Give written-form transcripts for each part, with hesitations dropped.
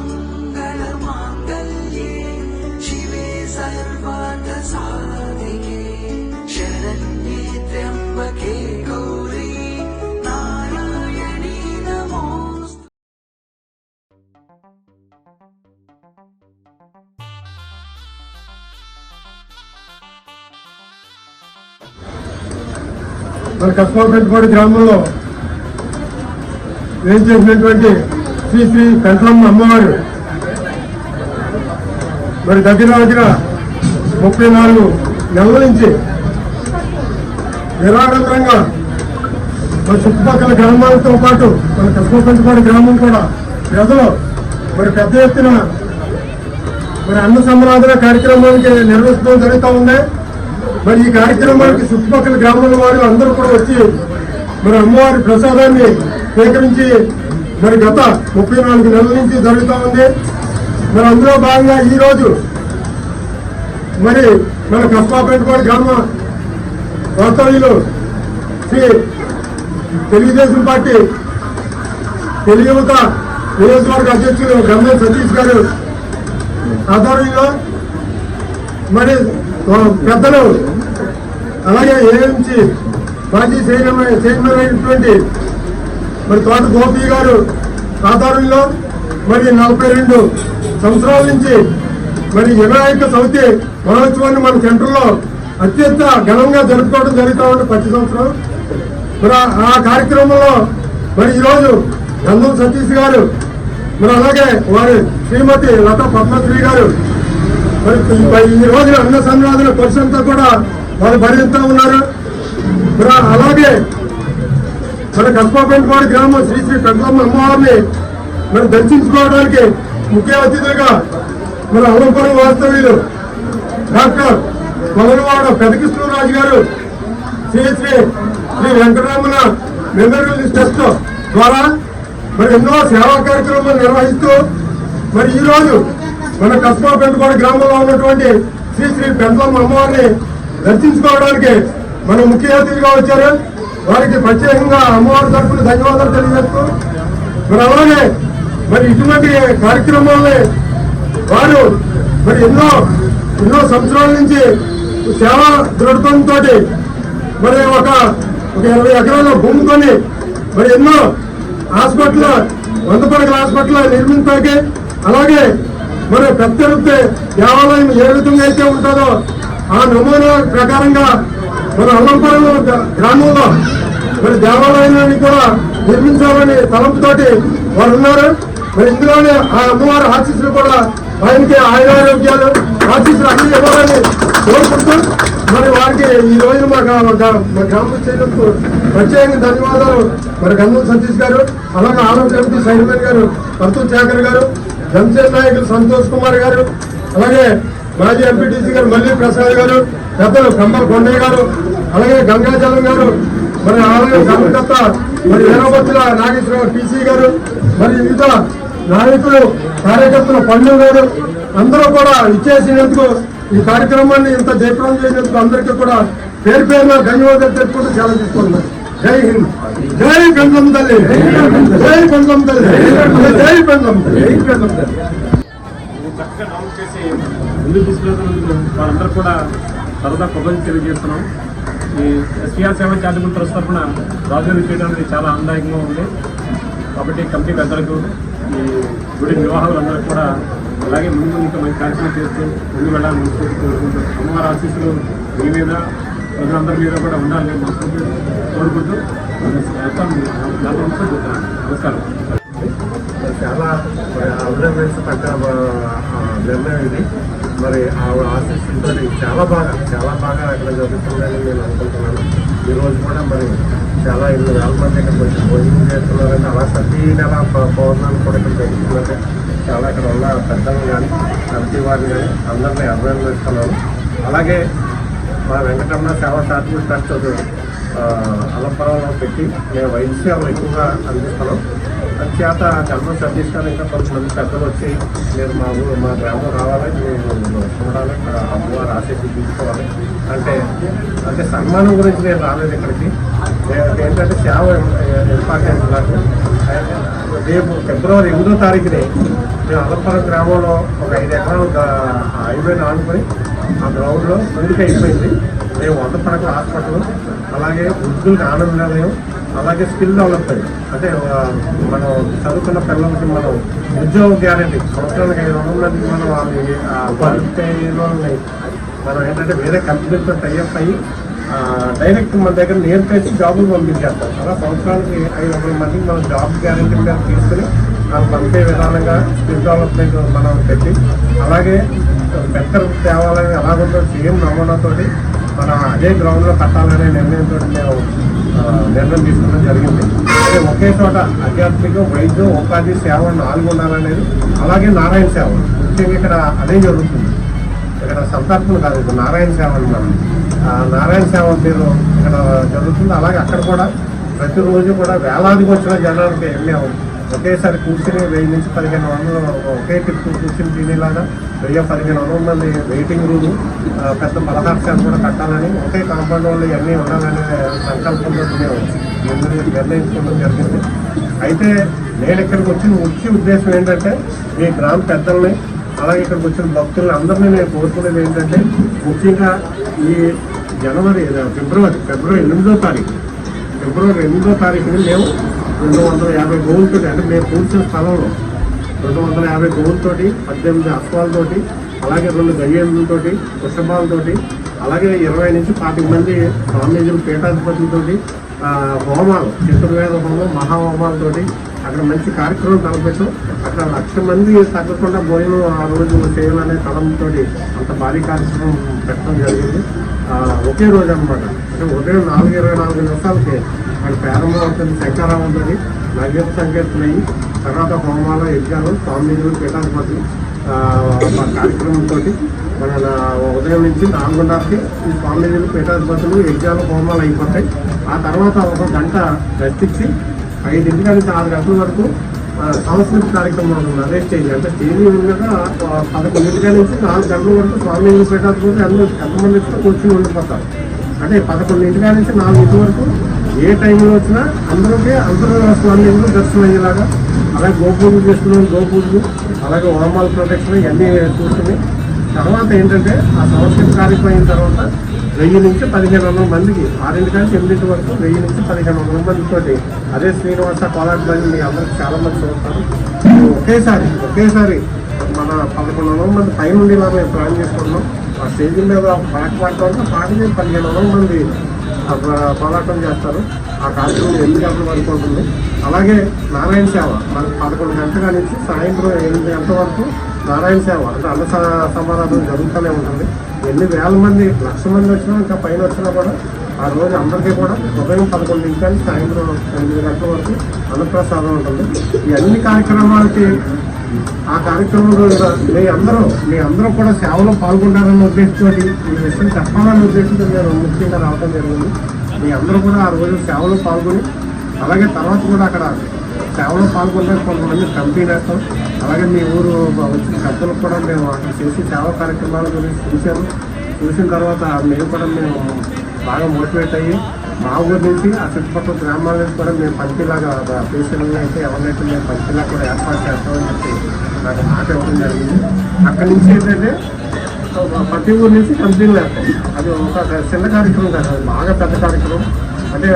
सर्वमङ्गलमाङ्गल्ये शिवे सर्वार्थसाधिके शरण्ये त्र्यम्बके गौरी नारायणी नमोस्तुते। మన కస్మాపేటపాడు గ్రామంలో ఏం చేసినటువంటి శ్రీ శ్రీ పెంట్లమ్మ అమ్మవారు మరి దగ్గర 34 నెలల నుంచి నిరాడంబరంగా మన చుట్టుపక్కల గ్రామాలతో పాటు మన కస్మాపేటపాడు గ్రామం కూడా ప్రజలు మరి పెద్ద ఎత్తున మరి అన్న సంబరాధన కార్యక్రమానికి నిర్వహించడం జరుగుతూ ఉంది. మరి ఈ కార్యక్రమానికి చుట్టుపక్కల గ్రామాల వారు అందరూ కూడా వచ్చి మరి అమ్మవారి ప్రసాదాన్ని స్వీకరించి మరి గత 34 నెలల నుంచి జరుగుతూ ఉంది. మరి అందులో భాగంగా ఈరోజు మరి మన కస్మాపేటపాడు గ్రామ వాస్తవ్యులు శ్రీ తెలుగుదేశం పార్టీ తెలుగుత నియోజకవర్గ అధ్యక్షులు గంధం సతీష్ గారు ఆధ్వర్యంలో మరి పెద్దలు అలాగే ఏఎంసీ మాజీ చైర్మన్ అయినటువంటి మరి తోట గోపి గారు ఆధ్వర్యంలో మరి 42 సంవత్సరాల నుంచి మరి వినాయక చవితి మహోత్సవాన్ని మన సెంటర్లో అత్యంత ఘనంగా జరుపుకోవడం జరుగుతూ ఉంది ప్రతి సంవత్సరం. మరి ఆ కార్యక్రమంలో మరి ఈరోజు గంధం సతీష్ గారు మరి అలాగే వారి శ్రీమతి లతా పద్మశ్రీ గారు మరి ఈ రోజు అన్న సంరాధన పరిశ్రమతో కూడా వారు భరిస్తూ ఉన్నారు. మరి అలాగే మన కస్మాపేటపాడు గ్రామం శ్రీ శ్రీ పెంట్లమ్మ అమ్మవారిని మరి దర్శించుకోవడానికి ముఖ్య అతిథులుగా మన అలంపురం వాస్తవ్యులు డాక్టర్ కొలనవాడ పెదకృష్ణరాజు గారు శ్రీ శ్రీ శ్రీ వెంకటరమణ మెమోరియల్ ట్రస్ట్ ద్వారా మరి ఎన్నో సేవా కార్యక్రమాలు నిర్వహిస్తూ మరి ఈరోజు మన కస్మాపేటపాడు గ్రామంలో ఉన్నటువంటి శ్రీ శ్రీ పెంట్లమ్మ అమ్మవారిని దర్శించుకోవడానికి మన ముఖ్య అతిథిగా వచ్చారు. వారికి ప్రత్యేకంగా అమ్మవారి తరఫున ధన్యవాదాలు తెలియజేస్తూ మరి అలాగే మరి ఇటువంటి కార్యక్రమాలని వారు మరి ఎన్నో సంవత్సరాల నుంచి సేవా దృఢత్వంతో మరి ఒక 20 ఎకరాల భూమి కొని మరి ఎన్నో హాస్పిటల్ 100 పడకల హాస్పిటల్ నిర్మించడానికి అలాగే మరి పెద్ద దేవాలయం ఏ విధంగా అయితే ఉంటుందో ఆ నమూనా ప్రకారంగా మన అల్లంపురం గ్రామంలో మరి దేవాలయాన్ని కూడా నిర్మించాలని తలంపుతోటి వారు ఉన్నారు. మరి ఇందులోనే ఆ అమ్మవారి ఆశీస్సులు కూడా ఆయనకి ఆయురారోగ్యాలు ఆశీస్సులు అన్ని ఇవ్వాలని కోరుకుంటూ మరి వారికి ఈ రోజు మా గ్రామ చేసినందుకు ప్రత్యేకంగా ధన్యవాదాలు. మరి గంధం సతీష్ గారు అలాగే ఆలం కమిటీ చైర్మన్ గారు పంతులు శేఖర్ గారు జనసేన నాయకులు సంతోష్ కుమార్ గారు అలాగే మాజీ ఎంపీటీసీ గారు మల్లి ప్రసాద్ గారు పెద్దలు కంబ కొండయ్య గారు అలాగే గంగాజలం గారు మరి అలాగే ధర్మకర్త మరి వీరభద్ర నాగేశ్వరరావు టీసీ గారు మరి వివిధ నాయకులు కార్యకర్తలు పండు గారు అందరూ కూడా ఇచ్చేసినందుకు ఈ కార్యక్రమాన్ని ఇంత జయప్రదం చేసినందుకు అందరికీ కూడా పేరు పేరున ధన్యవాదాలు తెలుపుకుంటూ చాలా తీసుకుంటున్నారు. జై హింద్, జై పెంట్లమ్మ తల్లి, జై పెంట్లమ్మ తల్లి, జై పెంట్లమ్మ తల్లి. చక్కగా డౌన్ చేసి ముందుకు తీసుకెళ్తున్నందుకు వాళ్ళందరూ కూడా సరదా కృతజ్ఞతలు తెలియజేస్తున్నాం. ఈ ఎస్పీఆర్ సేవ చారిటబుల్ ట్రస్ట్ తరఫున రాజుని చేయడం అనేది చాలా ఆనందదాయకంగా ఉంది. కాబట్టి కమిటీ పెద్దలకు ఈ గుడి నిర్వాహకులందరికీ కూడా అలాగే ముందు ఇంకా మంచి కార్యక్రమం చేస్తూ ముందు వెళ్ళాలని మనస్ఫూర్తి కోరుకుంటూ అమ్మవారి ఆశీస్సులు మీ మీద ప్రజలందరి మీద కూడా ఉండాలని మనస్ఫూర్తి కోరుకుంటూ నమస్కారం. చాలా అభినందించి తగ్గ నిర్ణయం ఇది. మరి ఆవిడ ఆశిస్తుంటే చాలా బాగా అక్కడ జరుగుతుందని నేను అనుకుంటున్నాను. ఈరోజు కూడా మరి చాలా 8,000 మంది ఇక్కడ వచ్చి భోజనం చేస్తున్నారంటే అలా ప్రతి నెల పౌర్ణాలు కూడా ఇక్కడ జరుగుతుందంటే చాలా ఇక్కడ ఉన్న పెద్దలు కానీ కమిటీ వారిని కానీ అందరినీ అభినందిస్తున్నాను. అలాగే మా వెంకటరమణ సేవా చారిటబుల్ ట్రస్ట్ అలంపురంలో పెట్టి మేము వైద్య సేవలు ఎక్కువగా అందిస్తున్నాం. చేత కల్పన సతీష్ గారు ఇంకా కొంతమంది పెద్దలు వచ్చి మీరు మా గ్రామం రావాలి, మీరు చూడాలి, ఇక్కడ అమ్మవారు ఆశీస్సు తీసుకోవాలి అంటే సన్మానం గురించి నేను రాలేదు ఇక్కడికి. ఏంటంటే సేవ ఇంపార్టెంట్ నాకు. రేపు ఫిబ్రవరి 8వ తారీఖుని మేము అల్లపురం గ్రామంలో ఒక 5 ఎకరాలు హైవేని ఆనుకొని ఆ గ్రౌండ్లో ముందుకు అయిపోయింది. మేము 100 పడకల హాస్పిటల్, అలాగే వృద్ధులకు ఆనంద నిలయం, అలాగే స్కిల్ డెవలప్మెంట్, అంటే మనం చదువుకున్న పిల్లలకి మనం ఉద్యోగ గ్యారెంటీ సంవత్సరానికి 500 మందికి మనం వాళ్ళని మనం ఏంటంటే వేరే కంపెనీలతో టైఅప్ అయ్యి డైరెక్ట్ మన దగ్గర నేర్పేసి జాబులు పంపించేస్తాం. అలా సంవత్సరానికి 500 మందికి మనం జాబ్ గ్యారెంటీ మీద తీసుకుని మనం పంపే విధానంగా స్కిల్ డెవలప్మెంట్ మనం పెట్టి, అలాగే పెద్ద తేవాలని అలాగుందో సేమ్ నమూనాతోటి మనం అదే గ్రౌండ్లో కట్టాలనే నిర్ణయంతో మేము నిర్ణయం తీసుకోవడం జరిగింది. అదే ఒకే చోట ఆధ్యాత్మిక, వైద్యం, ఉపాధి సేవ 4 ఉండాలనేది. అలాగే నారాయణ సేవ ముఖ్యంగా ఇక్కడ అదే జరుగుతుంది. ఇక్కడ సంతర్పణ కాదు, ఇది నారాయణ సేవ అన్నారు. నారాయణ సేవ పేరు ఇక్కడ జరుగుతుంది. అలాగే అక్కడ కూడా ప్రతిరోజు కూడా వేలాదికి వచ్చిన జనానికి మేము ఒకేసారి కూర్చుని 1000 నుంచి 1500 ఒకే ట్రిప్ కూర్చుని తినేలాగా 1000-1500 మంది వెయిటింగ్ రూమ్, పెద్ద పలహారశాల కూడా కట్టాలని, ఒకే కాంపౌండ్ వాళ్ళు ఇవన్నీ ఉండాలనే సంకల్పంతో మేము నిర్ణయించుకోవడం జరిగింది. అయితే నేను ఇక్కడికి వచ్చిన ముఖ్య ఉద్దేశం ఏంటంటే మీ గ్రామ పెద్దల్ని, అలాగే ఇక్కడికి వచ్చిన భక్తుల్ని అందరినీ నేను కోరుకునేది ఏంటంటే ముఖ్యంగా ఈ ఫిబ్రవరి 8వ తారీఖుని మేము 250 గోవులతో, అంటే మేము కూర్చున్న స్థలంలో 250 గోవులతోటి, 18 అశ్వాలతోటి, అలాగే 2 గయ్యేళ్ళతోటి, వృషభాలతోటి, అలాగే 20 నుంచి 40 మంది స్వామీజీలు, పీఠాధిపతులతోటి హోమాలు, చతుర్వేద హోమం, మహాహోమాలతోటి అక్కడ మంచి కార్యక్రమం తలపెట్టాం. అక్కడ 1,00,000 మంది తగ్గకుండా భోజనం ఆ రోజు చేయాలనే తలంతో అంత భారీ కార్యక్రమం పెట్టడం జరిగింది. ఒకే రోజు అనమాట. అంటే ఉదయం 4:24 నిమిషాలకి అక్కడ ప్రారంభం అవుతుంది, శంకారం ఉంటుంది, నగర సంకీర్తన అయ్యి తర్వాత హోమాలు, యజ్ఞాలు, స్వామీజీలు, పీఠాధిపతులు కార్యక్రమంతో మన ఉదయం నుంచి 4:30కి ఈ స్వామీజీలు, పీఠాధిపతులు, యజ్ఞాలు, హోమాలు అయిపోతాయి. ఆ తర్వాత 1 గంట రెస్టిచ్చి 5 నుంచి 6 గంటల వరకు సాంస్కృతిక కార్యక్రమం ఉంటుంది. అదే స్టేజ్ అంటే స్టేజ్ ఉండగా 11 నుంచి 4 గంటల వరకు స్వామీజీలు, పీఠాధిపతులు ఎంతమంది వచ్చినా కూర్చుని ఉండిపోతారు. అంటే 11 నుంచి 4 వరకు ఏ టైంలో వచ్చినా అందరూ స్వామీజీలు దర్శనం అయ్యేలాగా, అలాగే గోపూజలు చేసుకున్నాం, గోపూజలు, అలాగే హోమాల ప్రొటెక్షన్ ఇవన్నీ చూసుకుని తర్వాత ఏంటంటే ఆ సంస్కృతి కార్యక్రమం అయిన తర్వాత 1000 నుంచి 1500 మందికి 6 నుంచి 8 వరకు 1000 నుంచి 1500 మందితోటి అదే శ్రీనివాస కోలాట్ బండి మీ అందరికి చాలా మంది చూస్తారు. ఒకేసారి మన 1100 మంది పైన ఇలా మేము ప్లాన్ చేసుకుంటున్నాం. ఆ స్టేజ్ మీద పాట పాడటం పాటకి 1500 మంది పోరాటం చేస్తారు. ఆ కార్యక్రమం 8 గంటల వరకు ఉంటుంది. అలాగే నారాయణ సేవ మనకు 11 గంటల నుంచి సాయంత్రం 8 గంటల వరకు నారాయణ సేవ, అంటే అన్న సమారాధన జరుగుతూనే ఉంటుంది. ఎన్ని వేల మంది, 1,00,000 మంది వచ్చినా ఇంకా పైన వచ్చినా కూడా ఆ రోజు అందరికీ కూడా ఉదయం 11 నుంచి సాయంత్రం 8 గంటల వరకు అన్నప్రసాదం ఉంటుంది. ఈ అన్ని కార్యక్రమాలకి ఆ కార్యక్రమంలో మీ అందరూ కూడా సేవలో పాల్గొంటారన్న ఉద్దేశంతో ఈ విషయం చెప్పాలనే ఉద్దేశంతో నేను ముఖ్యంగా రావడం జరిగింది. మీ అందరూ కూడా ఆ రోజు సేవలో పాల్గొని, అలాగే తర్వాత కూడా అక్కడ సేవలో పాల్గొనే కొంతమంది కమిటీ వేస్తాం. అలాగే మీ ఊరు వచ్చిన పెద్దలకు కూడా మేము అక్కడ చేసి సేవా కార్యక్రమాల గురించి చూసిన తర్వాత మేము బాగా మోటివేట్ అయ్యి మా ఊరి నుంచి ఆ చుట్టుపక్కల గ్రామాల నుంచి కూడా మేము పంపిలాగా పేషెంట్లు అయితే ఎవరినైతే మేము పంపిలా కూడా ఏర్పాటు చేస్తామని చెప్పి నాకు మాట ఇవ్వడం జరిగింది. అక్కడి నుంచి ఏంటంటే ప్రతి ఊరి నుంచి కంపెనీలు వేస్తాం. అది ఒక చిన్న కార్యక్రమం కాదు, అది బాగా పెద్ద కార్యక్రమం. అంటే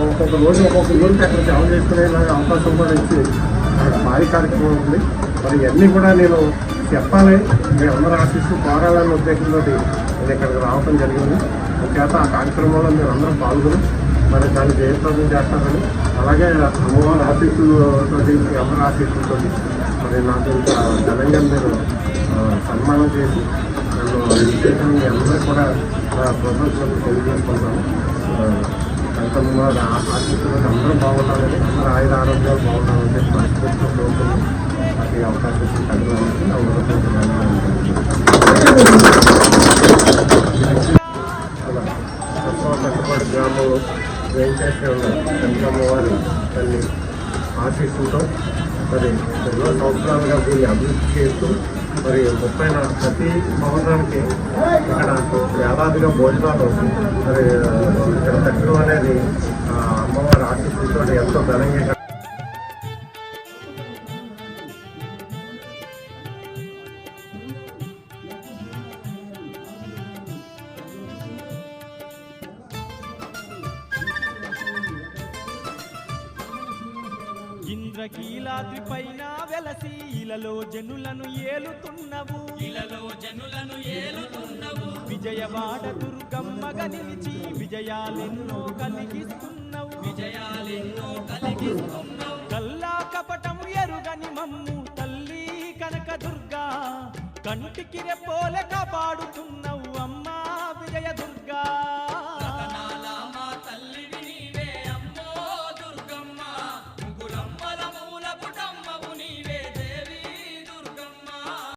ఒక్కొక్క రోజు ఒక్కొక్క ఊరికి అక్కడ సేవ చేసుకునేలాగా అవకాశం కూడా ఇచ్చి అక్కడ భారీ కార్యక్రమం ఉంది. మరి ఇవన్నీ కూడా నేను చెప్పాలి, మేము అందరూ ఆశిస్తూ కోరాలన్న ఉద్దేశంతో నేను ఇక్కడికి రావడం జరిగింది. చేత ఆ కార్యక్రమంలో మేము అందరం పాల్గొని మరి దాన్ని జయప్రదం చేస్తామని, అలాగే అమ్మవారి ఆశీస్సులతో, అందరి ఆశీస్సులతో మరి నాకు ఇంకా ఘనంగా మీరు సన్మానం చేసి నన్ను విశేషంగా మీ అందరూ కూడా ప్రజలకు తెలియజేసుకుంటాను. కనుక ఆశీస్సులు అందరూ బాగుండాలని, అందరూ ఆయుధ ఆరోగ్యాలు బాగుండాలని చెప్పి మనస్ఫూర్తిగా కోరుకుంటున్నాను. నాకు ఈ అవకాశం కలిగినందుకు నా కట్టుబాటు గ్రామంలో వెంకటేశ్వర కనకమ్మవారి తల్లి ఆశీస్సులతో మరి ఎన్నో సంవత్సరాలుగా దీన్ని అభివృద్ధి చేస్తూ మరి ప్రతి సంవత్సరానికి ఇక్కడ వేలాదిగా భోజనాలు మరి ఇక్కడ పెట్టడం అనేది అమ్మవారి ఆశీస్సులతో ఎంతో ఘనంగా. ఇంద్రకీలాద్రి పైన వెలసి ఇలలో జనులను ఏలుతున్నవు విజయవాడ దుర్గమ్మగా నిలిచి విజయాలెన్నో కలిగిస్తున్నావు కల్లా కపటము ఎరుగని మమ్ము తల్లి కనక దుర్గా కంటికి రెప్పోలె కాపాడుతున్న